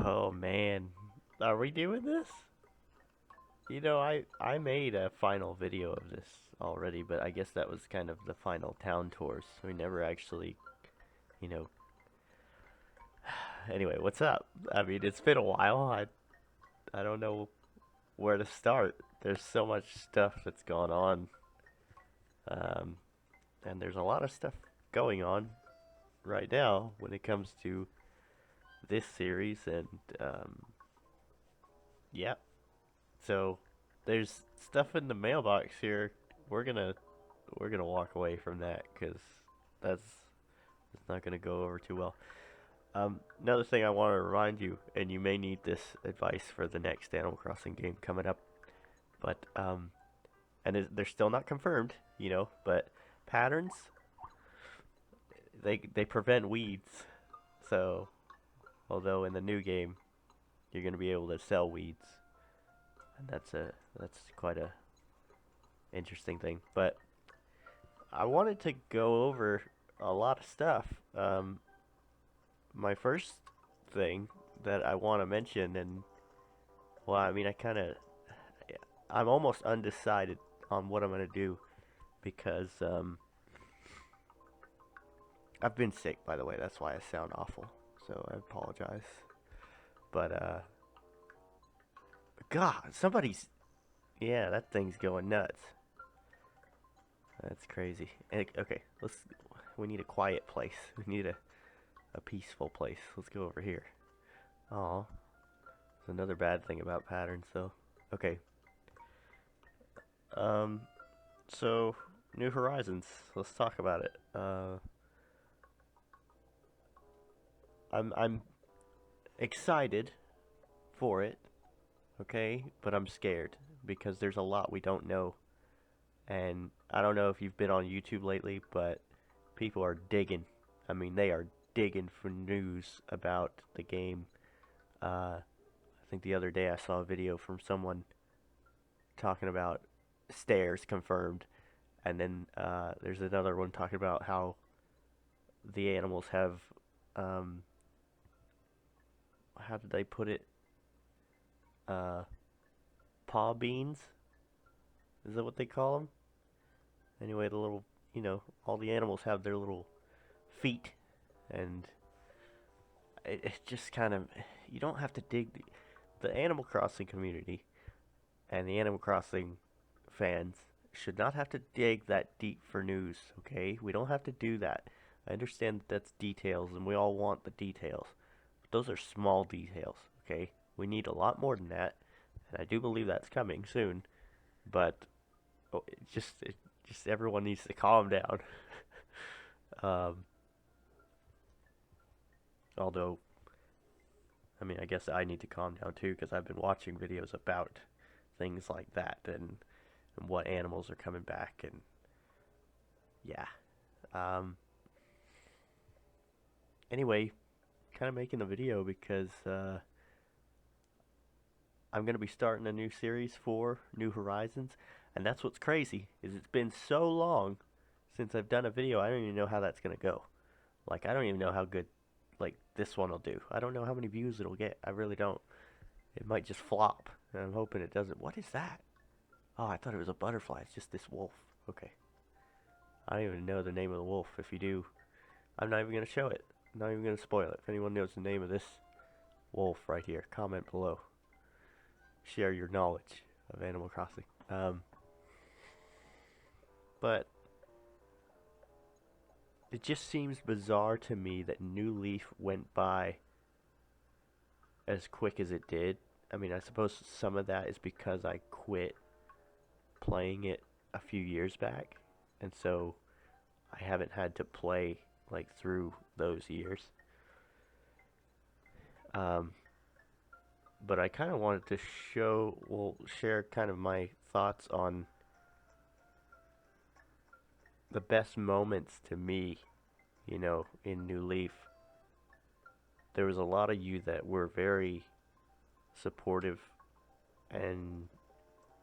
Oh man, are we doing this? I made a final video of this already, but I guess that was kind of the final town tours. We never actually, you know. Anyway, what's up? I mean, it's been a while. I don't know where to start. There's so much stuff that's gone on, um, and there's a lot of stuff going on right now when it comes to this series, and yeah. So there's stuff in the mailbox here. We're gonna we're gonna walk away from that because that's it's not gonna go over too well. Another thing I want to remind you, and you may need this advice for the next Animal Crossing game coming up, but they're still not confirmed, but patterns they prevent weeds. So although in the new game you're gonna be able to sell weeds, and that's quite a interesting thing. But I wanted to go over a lot of stuff. My first thing that I want to mention, and well, I mean, I'm almost undecided on what I'm gonna do because I've been sick, by the way. That's why I sound awful. So I apologize. But God, yeah, that thing's going nuts. That's crazy. Okay, we need a quiet place. We need a peaceful place. Let's go over here. Oh, it's another bad thing about patterns, though. Okay. Um, so New Horizons. Let's talk about it. I'm excited for it. Okay, but I'm scared because there's a lot we don't know, and I don't know if you've been on YouTube lately, but people are digging. I mean, they are digging for news about the game. I think the other day I saw a video from someone talking about stairs confirmed, and then there's another one talking about how the animals have, um, how did they put it? Uh, Paw beans? Is that what they call them? Anyway, the little, all the animals have their little feet, and it just kind of, you don't have to dig. The Animal Crossing community and the Animal Crossing fans should not have to dig that deep for news, okay? We don't have to do that. I understand that that's details, and we all want the details. But those are small details, okay? We need a lot more than that, and I do believe that's coming soon. But just everyone needs to calm down. um, Although, I mean, I guess I need to calm down too because I've been watching videos about things like that and what animals are coming back and yeah. Um, anyway, kind of making the video because I'm gonna be starting a new series for New Horizons, and that's what's crazy is it's been so long since I've done a video. I don't even know how that's gonna go. Like I don't even know how good like this one will do. I don't know how many views it'll get. I really don't. It might just flop, and I'm hoping it doesn't. What is that? Oh, I thought it was a butterfly. It's just this wolf. Okay. I don't even know the name of the wolf. If you do, I'm not even going to show it. I'm not even going to spoil it. If anyone knows the name of this wolf right here, comment below. Share your knowledge of Animal Crossing. But it just seems bizarre to me that New Leaf went by as quick as it did. I mean, I suppose some of that is because I quit playing it a few years back, and so I haven't had to play like through those years. Um, but I kind of wanted to share kind of my thoughts on the best moments to me, in New Leaf. There was a lot of you that were very supportive, and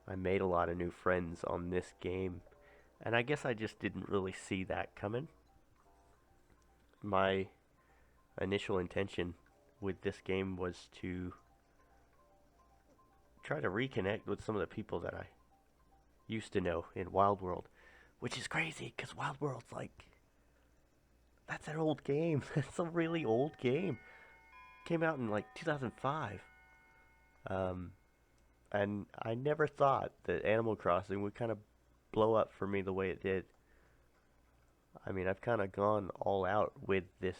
I made a lot of new friends on this game. And I guess I just didn't really see that coming. My initial intention with this game was to try to reconnect with some of the people that I used to know in Wild World, which is crazy because Wild World's like that's an old game. That's a really old game. Came out in like 2005. Um, and I never thought that Animal Crossing would kind of blow up for me the way it did. I mean, I've kind of gone all out with this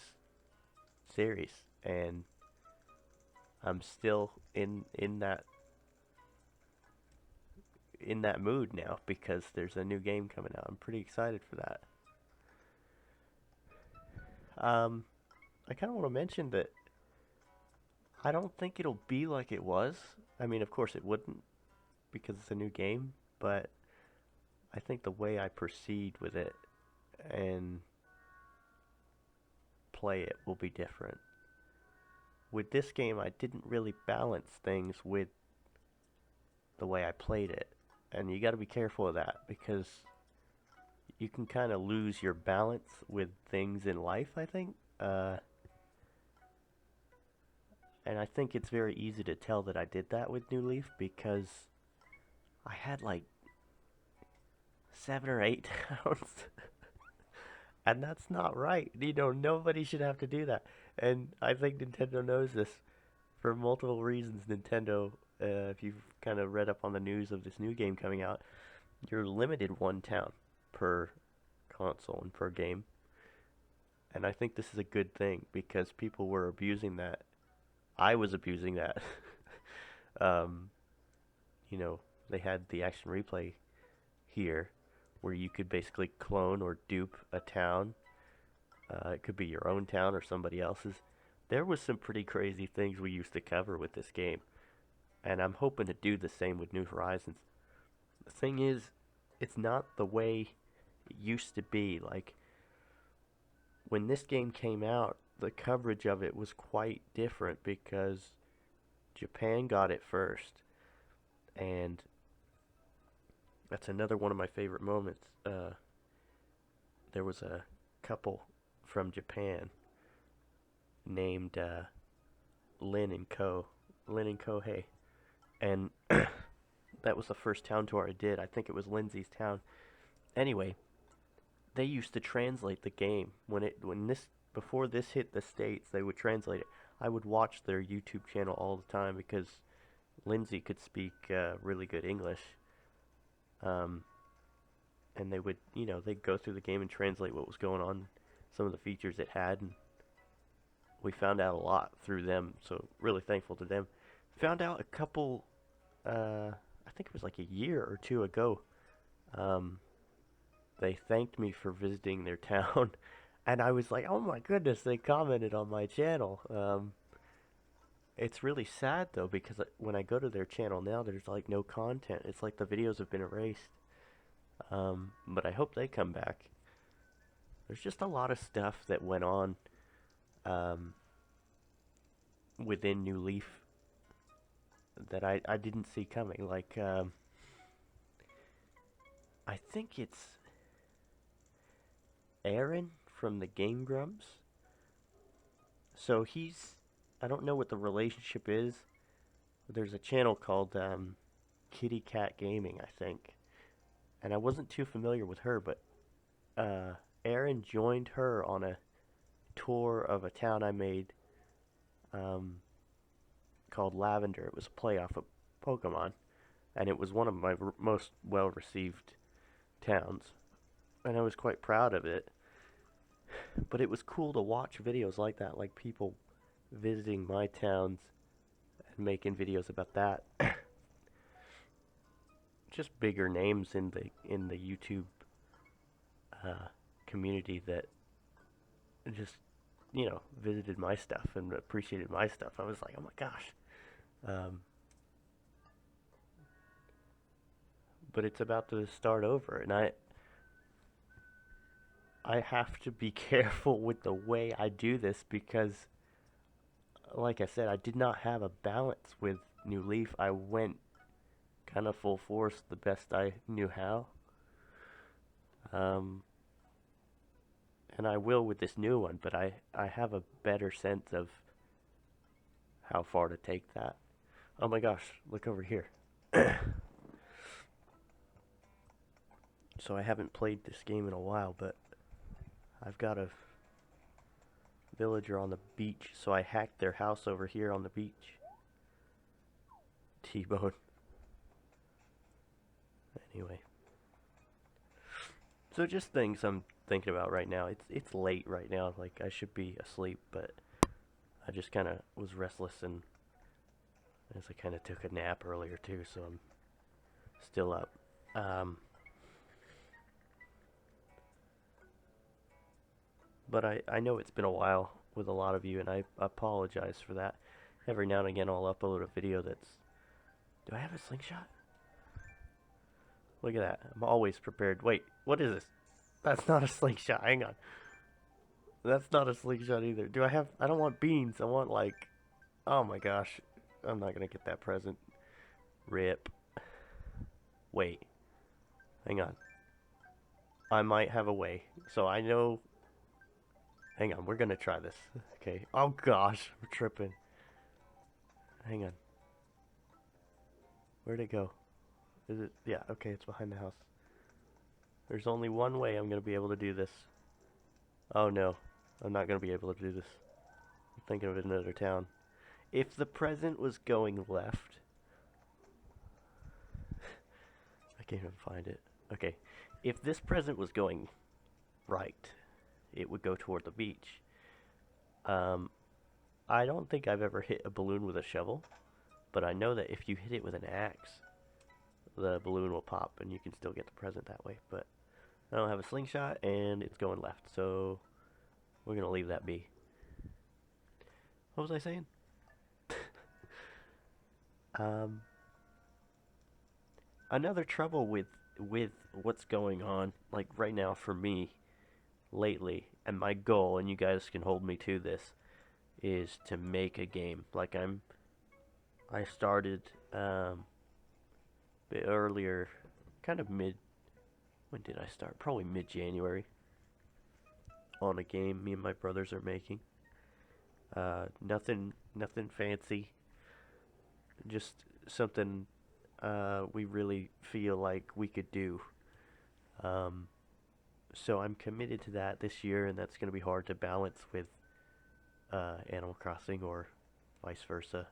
series, and I'm still in that mood now because there's a new game coming out. I'm pretty excited for that. Um, I kind of want to mention that I don't think it'll be like it was. I mean, of course it wouldn't because it's a new game, but I think the way I proceed with it and play it will be different. With this game, I didn't really balance things with the way I played it. And you got to be careful of that because you can kind of lose your balance with things in life, I think. And I think it's very easy to tell that I did that with New Leaf because I had like 7 or 8 towns. And that's not right. You know, nobody should have to do that. And I think Nintendo knows this for multiple reasons. Nintendo, if you've kind of read up on the news of this new game coming out, you're limited one town per console and per game. And I think this is a good thing because people were abusing that. I was abusing that. um, you know, they had the action replay here where you could basically clone or dupe a town. It could be your own town or somebody else's. There was some pretty crazy things we used to cover with this game, and I'm hoping to do the same with New Horizons. The thing is, it's not the way it used to be. Like, when this game came out, the coverage of it was quite different because Japan got it first, and that's another one of my favorite moments. There was a couple from Japan named Lin and Kohei, and that was the first town tour I did. I think it was Lindsay's town. Anyway, they used to translate the game when this before this hit the States. They would translate it. I would watch their YouTube channel all the time because Lindsay could speak really good English. And they would, they'd go through the game and translate what was going on, some of the features it had, and we found out a lot through them, so really thankful to them. Found out a couple, I think it was like a year or two ago, they thanked me for visiting their town, and I was like, oh my goodness, they commented on my channel. It's really sad though, because when I go to their channel now, there's like no content. It's like the videos have been erased. But I hope they come back. There's just a lot of stuff that went on within New Leaf that I didn't see coming. Like, I think it's Aaron from the Game Grumps. So I don't know what the relationship is. There's a channel called Kitty Cat Gaming, I think. And I wasn't too familiar with her, but Aaron joined her on a tour of a town I made called Lavender. It was a play off of Pokemon, and it was one of my most well-received towns, and I was quite proud of it. But it was cool to watch videos like that, like people visiting my towns and making videos about that. Just bigger names in the YouTube community that just visited my stuff and appreciated my stuff. I was like, oh my gosh. But it's about to start over, and I have to be careful with the way I do this because, like I said, I did not have a balance with New Leaf. I went kind of full force the best I knew how. And I will with this new one, but I have a better sense of how far to take that. Oh my gosh, look over here. So I haven't played this game in a while, but I've got a villager on the beach, so I hacked their house over here on the beach. T-bone. Anyway. So just things I'm thinking about right now. It's late right now, like I should be asleep, but I just kind of was restless, and as I kind of took a nap earlier too, so I'm still up. But I know it's been a while with a lot of you, and I apologize for that. Every now and again I'll upload a video that's... Do I have a slingshot? Look at that. I'm always prepared. Wait, what is this? That's not a slingshot. Hang on. That's not a slingshot either. Do I have... I don't want beans. I want like... Oh my gosh. I'm not gonna get that present. Rip. Wait. Hang on. I might have a way. So I know... Hang on, we're gonna try this. Okay. Oh gosh, we're tripping. Hang on. Where'd it go? Is it? Yeah, okay, it's behind the house. There's only one way I'm gonna be able to do this. Oh no, I'm not gonna be able to do this. I'm thinking of another town. If the present was going left... I can't even find it. Okay, if this present was going right, it would go toward the beach. I don't think I've ever hit a balloon with a shovel, but I know that if you hit it with an axe, the balloon will pop and you can still get the present that way. But I don't have a slingshot and it's going left, so we're gonna leave that be. What was I saying? Another trouble with what's going on, like right now for me, lately, and my goal, and you guys can hold me to this, is to make a game. Like I started a bit earlier, kind of when did I start? Probably mid-January, on a game me and my brothers are making. Nothing fancy, just something we really feel like we could do. So I'm committed to that this year, and that's going to be hard to balance with Animal Crossing or vice versa.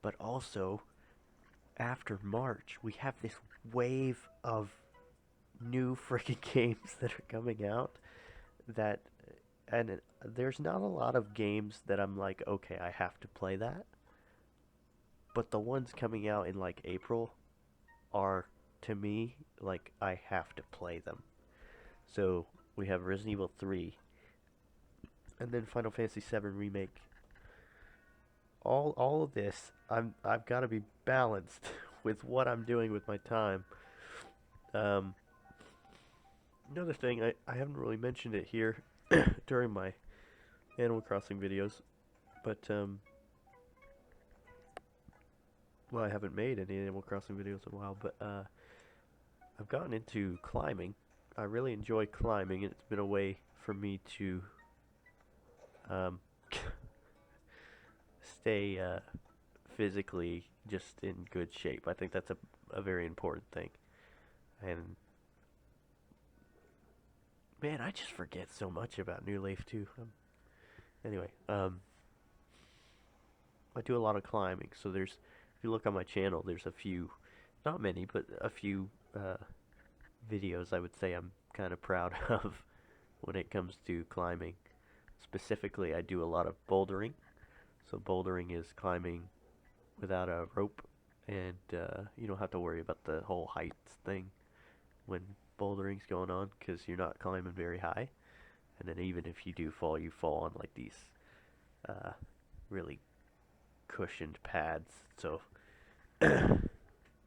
But also, after March, we have this wave of new freaking games that are coming out that, and there's not a lot of games that I'm like, okay, I have to play that. But the ones coming out in like April are, to me, like I have to play them. So we have Resident Evil 3, and then Final Fantasy 7 Remake. All of this, I've got to be balanced with what I'm doing with my time. Another thing, I haven't really mentioned it here during my Animal Crossing videos, but well, I haven't made any Animal Crossing videos in a while, but I've gotten into climbing. I really enjoy climbing, and it's been a way for me to stay physically just in good shape. I think that's a very important thing. And man, I just forget so much about New Leaf too. Anyway, I do a lot of climbing, so if you look on my channel, there's a few, not many, but a few videos I would say I'm kind of proud of when it comes to climbing. Specifically, I do a lot of bouldering. So bouldering is climbing without a rope, and you don't have to worry about the whole heights thing when bouldering's going on, because you're not climbing very high. And then even if you do fall, you fall on like these really cushioned pads. So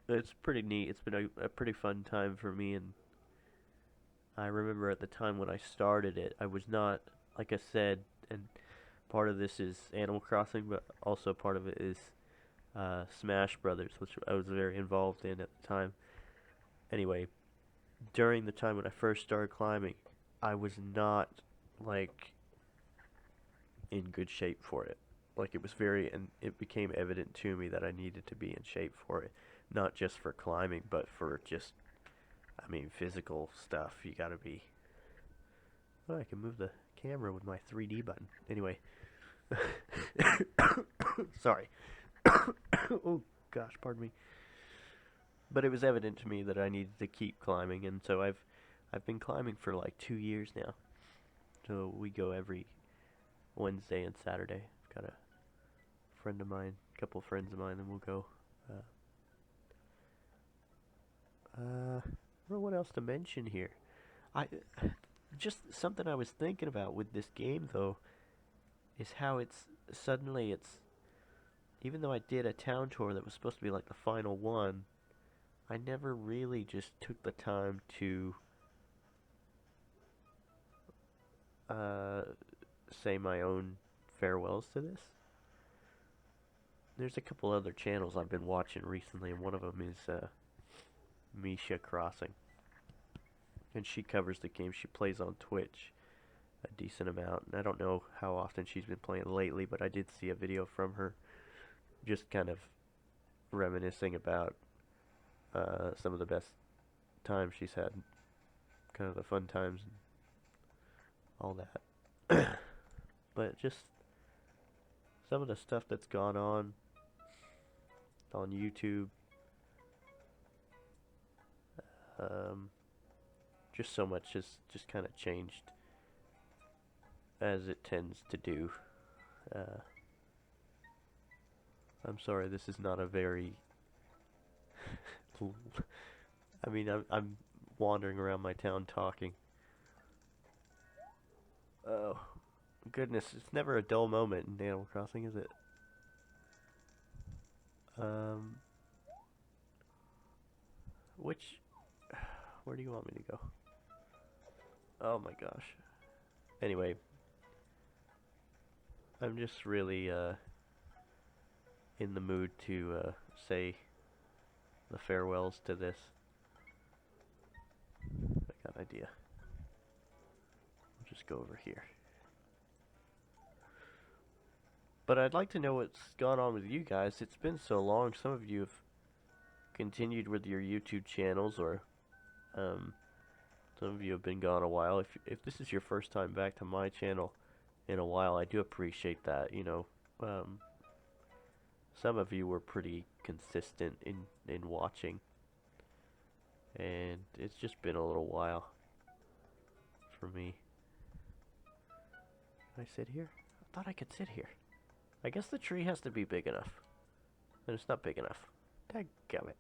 it's pretty neat. It's been a pretty fun time for me, and I remember at the time when I started it, I was not, like I said, and part of this is Animal Crossing, but also part of it is Smash Brothers, which I was very involved in at the time. Anyway, during the time when I first started climbing, I was not, like, in good shape for it. like it was very, and it became evident to me that I needed to be in shape for it, not just for climbing, but for just, I mean, physical stuff. You gotta be. Oh, I can move the camera with my 3D button. Anyway, sorry. Oh gosh, pardon me. But it was evident to me that I needed to keep climbing, and so I've been climbing for like 2 years now. So we go every Wednesday and Saturday. I've got a friend of mine, a couple of friends of mine, and we'll go. I don't know what else to mention here. I just something I was thinking about with this game though is how it's suddenly it's even though I did a town tour that was supposed to be like the final one, I never really just took the time to uh, say my own farewells to this. There's a couple other channels I've been watching recently, and one of them is Misha Crossing, and she covers the game. She plays on Twitch a decent amount, and I don't know how often she's been playing lately, but I did see a video from her just kind of reminiscing about some of the best times she's had, kind of the fun times and all that. But just some of the stuff that's gone on YouTube, just so much has just kind of changed as it tends to do. I'm sorry, this is not a very I mean, I'm wandering around my town talking. Oh, goodness, it's never a dull moment in Animal Crossing, is it? Which, where do you want me to go? Oh my gosh. Anyway, I'm just really, in the mood to, say the farewells to this. I got an idea. I'll just go over here. But I'd like to know what's gone on with you guys. It's been so long. Some of you have continued with your YouTube channels, or some of you have been gone a while. If this is your first time back to my channel in a while, I do appreciate that. You know, some of you were pretty consistent in watching, and it's just been a little while for me. Can I sit here? I thought I could sit here. I guess the tree has to be big enough. And it's not big enough. Dadgummit.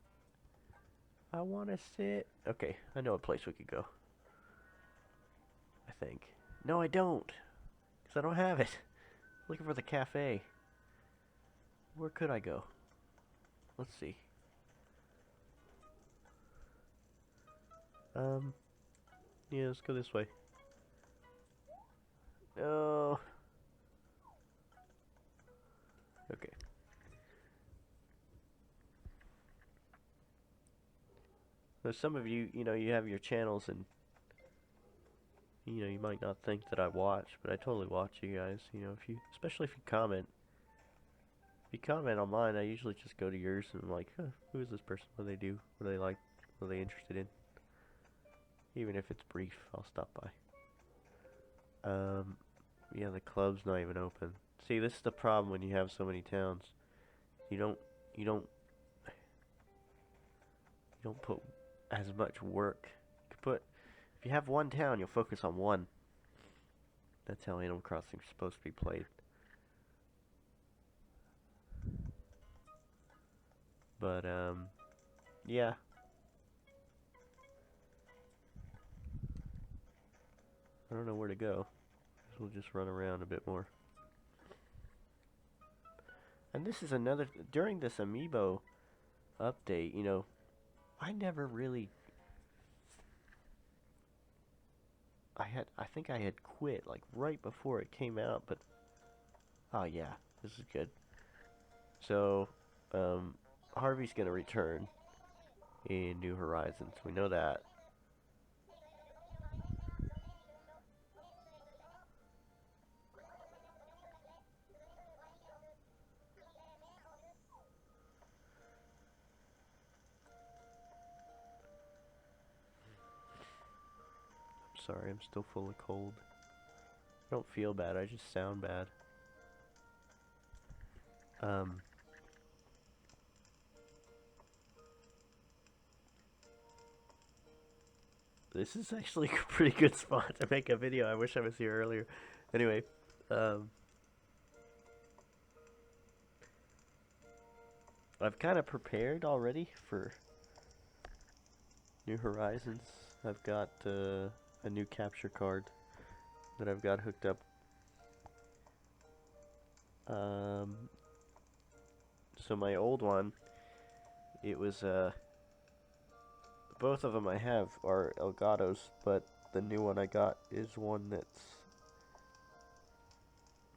I wanna sit. Okay, I know a place we could go. I think. No, I don't. Because I don't have it. I'm looking for the cafe. Where could I go? Let's see. Yeah, let's go this way. No. Okay. So some of you, you know, you have your channels and, you know, you might not think that I watch, but I totally watch you guys. You know, especially if you comment. If you comment on mine, I usually just go to yours and I'm like, huh, who is this person? What do they do? What do they like? What are they interested in? Even if it's brief, I'll stop by. Yeah, the club's not even open. See, this is the problem when you have so many towns. You don't put as much work. If you have one town, you'll focus on one. That's how Animal Crossing is supposed to be played. But, yeah. I don't know where to go. So we'll just run around a bit more. And this is during this amiibo update, you know, I never really, I think I had quit, like, right before it came out, but, oh yeah, this is good. So, Harvey's gonna return in New Horizons, we know that. sorry, I'm still full of cold. I don't feel bad, I just sound bad. This is actually a pretty good spot to make a video. I wish I was here earlier. Anyway, I've kind of prepared already for New Horizons. I've got a new capture card that I've got hooked up. So my old one, it was both of them I have are Elgato's, but the new one I got is one that's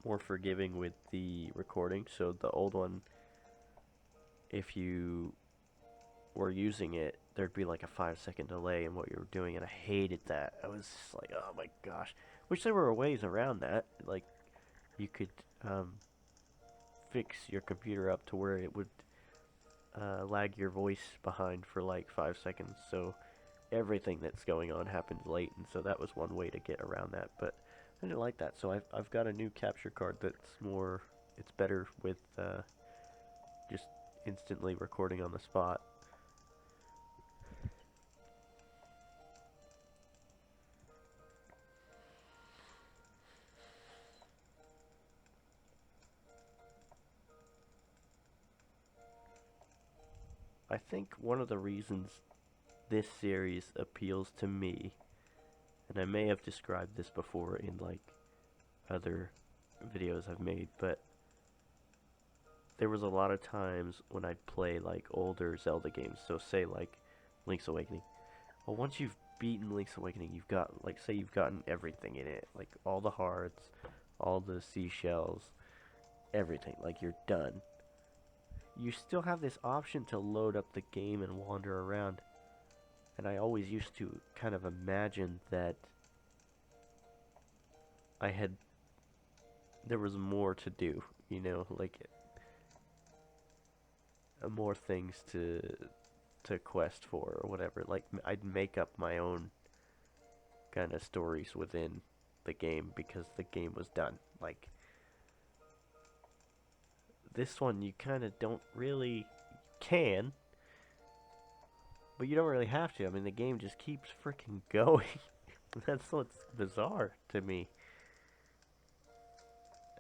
more forgiving with the recording. So the old one, if you were using it, there'd be like a 5-second delay in what you were doing, and I hated that. I was just like, oh my gosh. Wish there were ways around that. Like, you could fix your computer up to where it would lag your voice behind for like 5 seconds, so everything that's going on happens late, and so that was one way to get around that, but I didn't like that, so I've got a new capture card that's more, it's better with just instantly recording on the spot. I think one of the reasons this series appeals to me, and I may have described this before in like other videos I've made, but there was a lot of times when I'd play like older Zelda games, so say like Link's Awakening. Well, once you've beaten Link's Awakening, you've got, like, say you've gotten everything in it, like all the hearts, all the seashells, everything, like you're done. You still have this option to load up the game and wander around. And I always used to kind of imagine that there was more to do, you know, like more things to quest for or whatever. Like I'd make up my own kind of stories within the game because the game was done. Like this one, you kind of don't really, you can, but you don't really have to. I mean, the game just keeps freaking going. That's what's bizarre to me.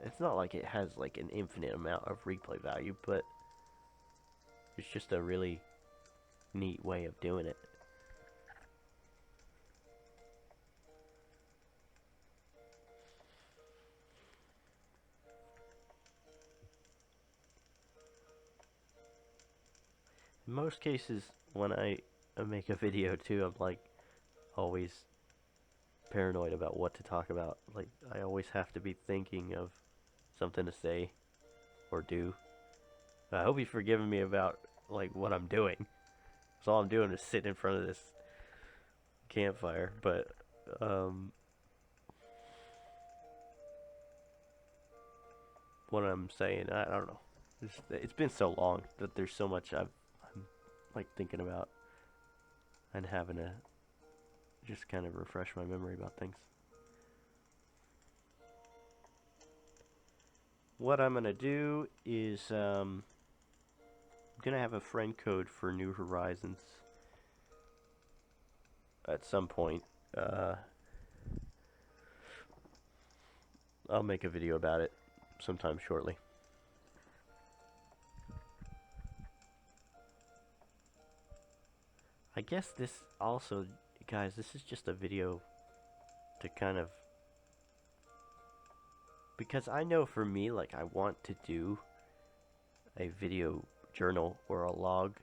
It's not like it has like an infinite amount of replay value, but it's just a really neat way of doing it. In most cases, when I make a video too, I'm like always paranoid about what to talk about. Like I always have to be thinking of something to say or do. I hope you've forgiven me about like what I'm doing. So all I'm doing is sitting in front of this campfire, but what I'm saying, I don't know. It's been so long that there's so much I'm like thinking about and having to just kind of refresh my memory about things. What I'm gonna do is I'm gonna have a friend code for New Horizons at some point. I'll make a video about it sometime shortly. I guess this also, guys, this is just a video to kind of, because I know for me, like, I want to do a video journal or a log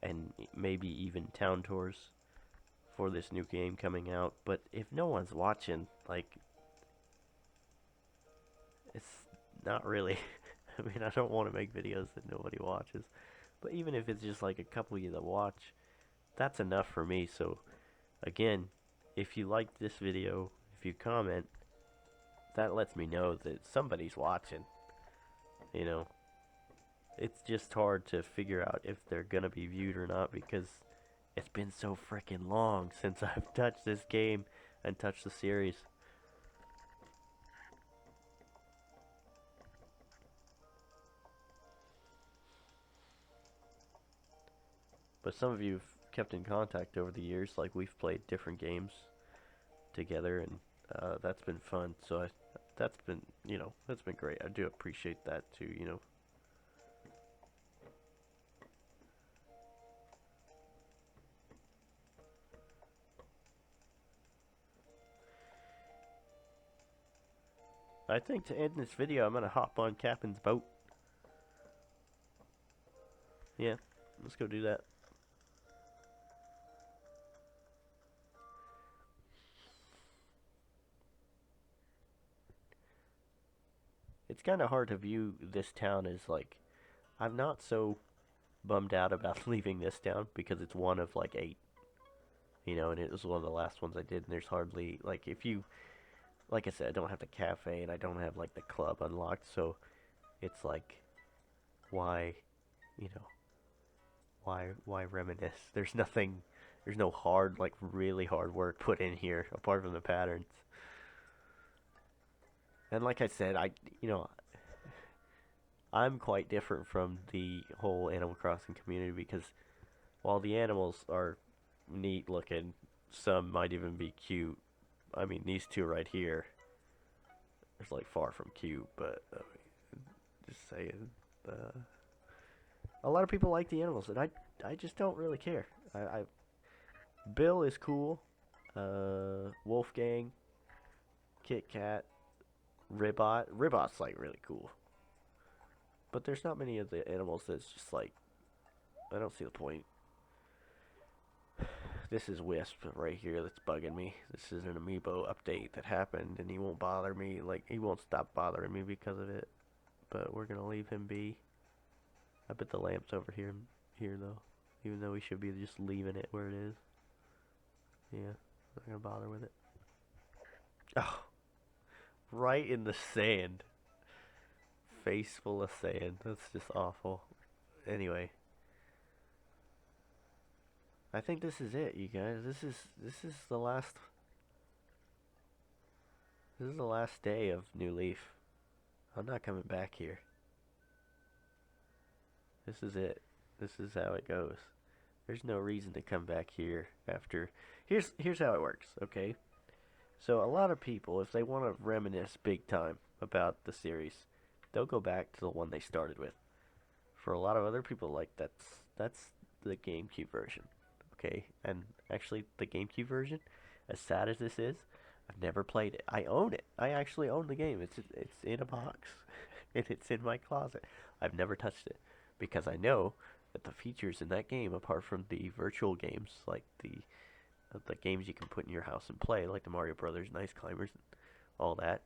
and maybe even town tours for this new game coming out, but if no one's watching, like, it's not really, I mean, I don't want to make videos that nobody watches, but even if it's just like a couple of you that watch, that's enough for me. So again, if you like this video, if you comment, that lets me know that somebody's watching. You know, it's just hard to figure out if they're gonna be viewed or not because it's been so freaking long since I've touched this game. and touch the series. But some of you have kept in contact over the years. Like we've played different games together, and that's been fun. So that's been, that's been great. I do appreciate that too. I think to end this video, I'm gonna hop on Captain's boat. Yeah, let's go do that. It's kind of hard to view this town as like, I'm not so bummed out about leaving this town because it's one of like 8, and it was one of the last ones I did, and there's hardly, like, if you, like I said, I don't have the cafe, and I don't have, like, the club unlocked, so it's like, why, you know, why reminisce? There's nothing, there's no hard, like, really hard work put in here, apart from the patterns. And like I said, I'm quite different from the whole Animal Crossing community because while the animals are neat looking, some might even be cute. I mean, these two right here, it's like far from cute, but just saying. Uh, a lot of people like the animals, and I just don't really care. Bill is cool. Wolfgang, Kit Kat, Ribbot. Ribbot's like really cool, but there's not many of the animals that's just like I don't see the point. This is Wisp right here that's bugging me. This is an amiibo update that happened, and he won't bother me. Like, he won't stop bothering me because of it. But we're gonna leave him be. I bet the lamp's over here though. Even though we should be just leaving it where it is. Yeah, not gonna bother with it. Oh, right in the sand. Face full of sand. That's just awful. Anyway, I think this is it, you guys. This is the last. This is the last day of New Leaf. I'm not coming back here. This is it. This is how it goes. There's no reason to come back here after. Here's how it works, okay? So a lot of people, if they want to reminisce big time about the series, they'll go back to the one they started with. For a lot of other people, like that's the GameCube version, okay? And actually, the GameCube version, as sad as this is, I've never played it. I own it. I actually own the game. It's in a box, and it's in my closet. I've never touched it because I know that the features in that game, apart from the virtual games like the games you can put in your house and play, like the Mario Brothers, Nice Climbers, and all that.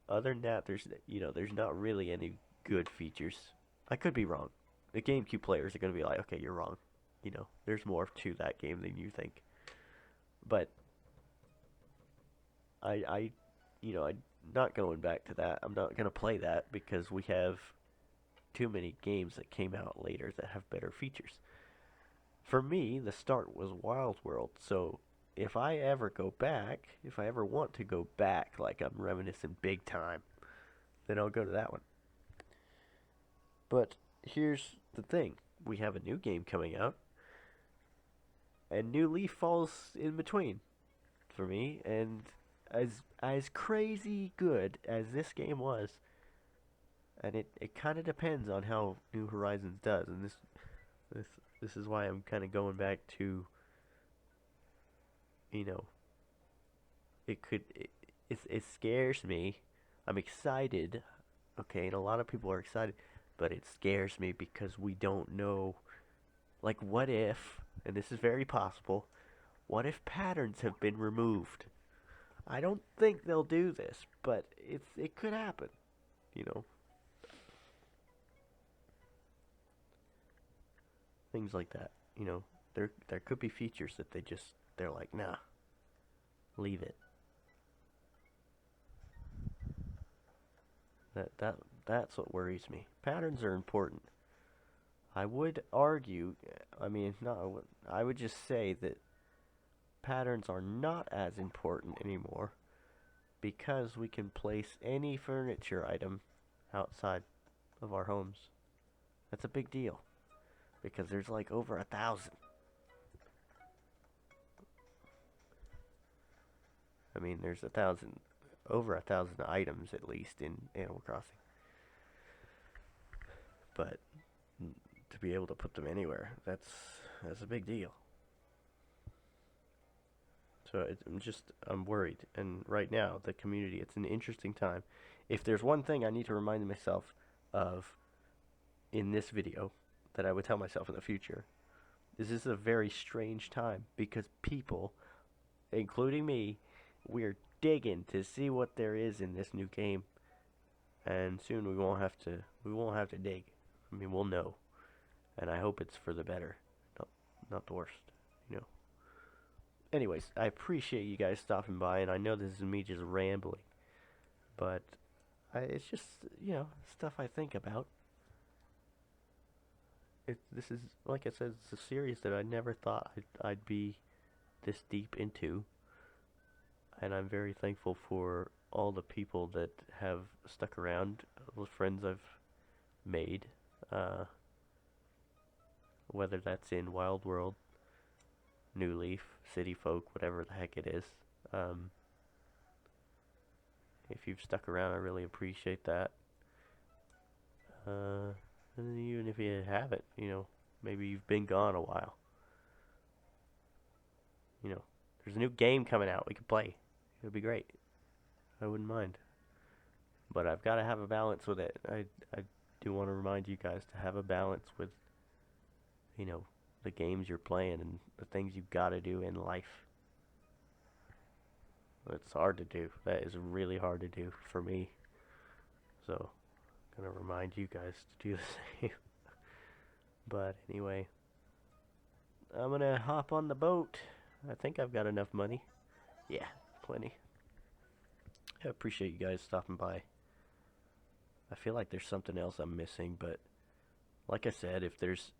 Other than that, there's not really any good features. I could be wrong. The GameCube players are gonna be like, okay, you're wrong. There's more to that game than you think. But I'm not going back to that. I'm not gonna play that because we have too many games that came out later that have better features. For me, the start was Wild World, so if I ever go back, if I ever want to go back, like I'm reminiscing big time, then I'll go to that one. But here's the thing: we have a new game coming out, and New Leaf falls in between for me. And as crazy good as this game was, and it kind of depends on how New Horizons does, and this this is why I'm kind of going back to, you know, it scares me. I'm excited, okay, and a lot of people are excited, but it scares me because we don't know, like, what if, and this is very possible, what if patterns have been removed? I don't think they'll do this, but it could happen, you know. Things like that. There could be features that they're like, nah, leave it. That's what worries me. Patterns are important. I would argue, I mean, no, I would just say that patterns are not as important anymore because we can place any furniture item outside of our homes. That's a big deal because there's like over 1,000. I mean, there's 1,000, over 1,000 items at least in Animal Crossing. But to be able to put them anywhere, that's a big deal. So I'm worried. And right now, the community, it's an interesting time. If there's one thing I need to remind myself of in this video that I would tell myself in the future, is this is a very strange time because people, including me, we're digging to see what there is in this new game. And soon we won't have to dig. I mean, we'll know. And I hope it's for the better, not the worst, you know. Anyways, I appreciate you guys stopping by, and I know this is me just rambling, but it's just, you know, stuff I think about. This is, like I said, it's a series that I never thought I'd be this deep into, and I'm very thankful for all the people that have stuck around, all the friends I've made, whether that's in Wild World, New Leaf, City Folk, whatever the heck it is. If you've stuck around, I really appreciate that. And even if you haven't, you know, maybe you've been gone a while. You know, there's a new game coming out we could play. It'd be great. I wouldn't mind. But I've got to have a balance with it. I do want to remind you guys to have a balance with, you know, the games you're playing and the things you've got to do in life. It's hard to do. That is really hard to do for me. So, I'm going to remind you guys to do the same. But anyway, I'm going to hop on the boat. I think I've got enough money. Yeah, plenty. I appreciate you guys stopping by. I feel like there's something else I'm missing, but like I said, if there's,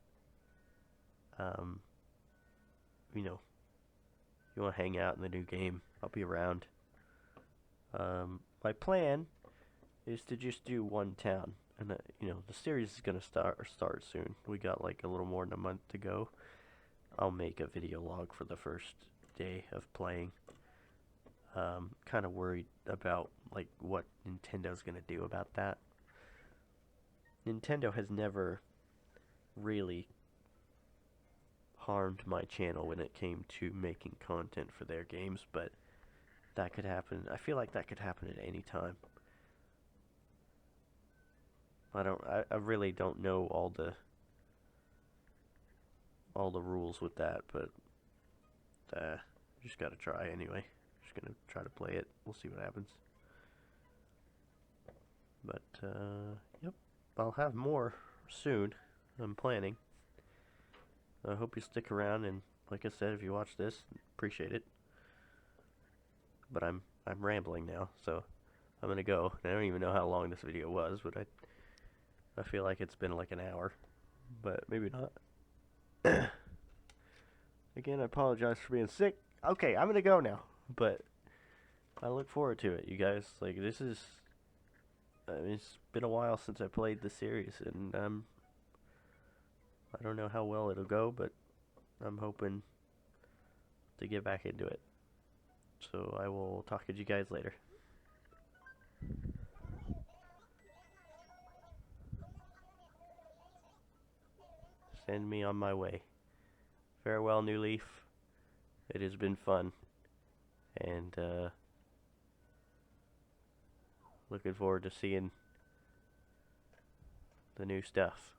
you know, you want to hang out in the new game, I'll be around. My plan is to just do one town, and you know, the series is gonna start soon. We got like a little more than a month to go. I'll make a video log for the first day of playing. Kind of worried about like what Nintendo's gonna do about that. Nintendo has never really harmed my channel when it came to making content for their games, but that could happen. I feel like that could happen at any time. I really don't know all the rules with that, but just gotta try anyway. Just gonna try to play it. We'll see what happens. But yep, I'll have more soon. I'm planning. I hope you stick around, and like I said, if you watch this, appreciate it. But I'm rambling now, so I'm gonna go. I don't even know how long this video was, but I feel like it's been like an hour, but maybe not. Again, I apologize for being sick. Okay, I'm gonna go now, but I look forward to it, you guys. Like, this is, I mean, it's been a while since I played the series, and I don't know how well it'll go, but I'm hoping to get back into it. So I will talk to you guys later. Send me on my way. Farewell, New Leaf. It has been fun. And looking forward to seeing the new stuff.